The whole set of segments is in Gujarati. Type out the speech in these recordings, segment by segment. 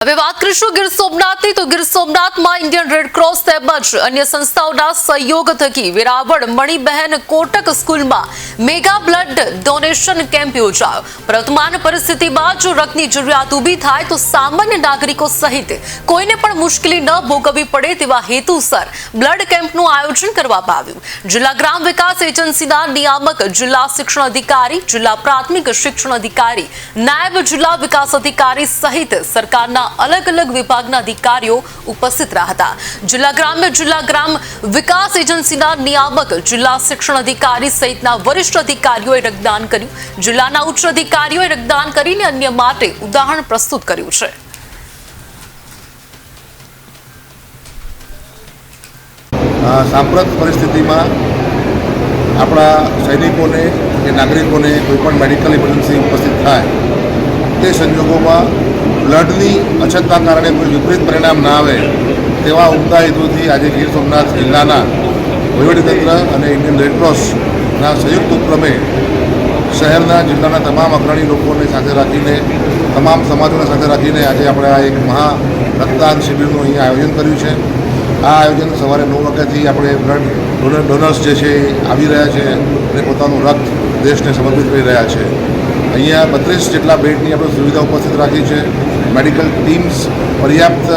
હવે વાત કરીશું ગીર સોમનાથની તો ગીર સોમનાથમાં ઇન્ડિયન રેડક્રોસ તેમજ અન્ય સંસ્થાઓના સહયોગ થકી વેરાવળ મણિબહેન કોટક સ્કૂલમાં મેગા બ્લડ ડોનેશન કેમ્પ યોજાયો। વર્તમાન પરિસ્થિતિમાં જો રક્તની જરૂરિયાત ઊભી થાય તો સામાન્ય નાગરિકો સહિત કોઈને પણ મુશ્કેલી ન ભોગવવી પડે તેવા હેતુસર બ્લડ કેમ્પનું આયોજન કરવામાં આવ્યું। જિલ્લા ગ્રામ વિકાસ એજન્સીના નિયામક, જિલ્લા શિક્ષણ અધિકારી, જિલ્લા પ્રાથમિક શિક્ષણ અધિકારી, નાયબ જિલ્લા વિકાસ અધિકારી સહિત સરકારના अलग अलग विभागना अधिकारीओ उपस्थित रहा था। जिला ग्राम विकास एजेंसीना नियामक, जिला शिक्षण अधिकारी सहितना वरिष्ठ अधिकारीओए रक्तदान कर्युं। जिल्लाना उच्च अधिकारीओए रक्तदान करीने अन्य माटे उदाहरण प्रस्तुत कर्युं छे। सांप्रत परिस्थिति में अपना सैनिकों ने के नागरिकों ने कोईपण मेडिकल इमरजन्सी उपस्थित थाय ते संजोगों में ब्लडनी अछतना कारणे कोई विपरीत परिणाम ना आवे तेवा उमदा हेतुथी आज गीर सोमनाथ जिल्लाना वहीवटीतंत्र अने इंडियन रेडक्रॉसना संयुक्त उपक्रमे शहरना जिल्लाना तमाम अग्रणी लोकोने साथे राखीने तमाम समाजोने साथे राखीने आज आपणे आ एक महा रक्तदान शिबिरनुं अहींया आयोजन कर्युं छे। आ आयोजन सवारे 9 वाग्याथी आपणे ब्लड डोनर्स जे छे आवी रह्या छे अने पोतानुं रक्त देशने समर्पित करी रह्या छे। अहींया 32 जेटला बेडनी આપણે સુવિધા ઉપસ્થિત રાખી છે। મેડિકલ ટીમ્સ પર્યાપ્ત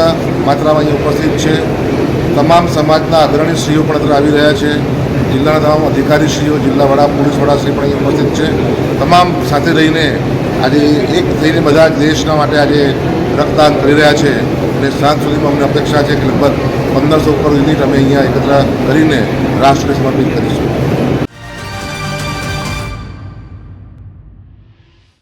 માત્રામાં અહીં ઉપસ્થિત છે। તમામ સમાજના અગ્રણીશ્રીઓ પણ અત્રે આવી રહ્યા છે। જિલ્લાના તમામ અધિકારીશ્રીઓ, જિલ્લા વડા, પોલીસ વડાશ્રી પણ અહીં ઉપસ્થિત છે। તમામ સાથે રહીને આજે એક થઈને બધા દેશના માટે આજે રક્તદાન કરી રહ્યા છે અને સાંજ સુધીમાં અમને અપેક્ષા છે કે લગભગ 1500 ઉપર યુનિટ અમે અહીંયા એકત્ર કરીને રાષ્ટ્રને સમર્પિત કરીશું।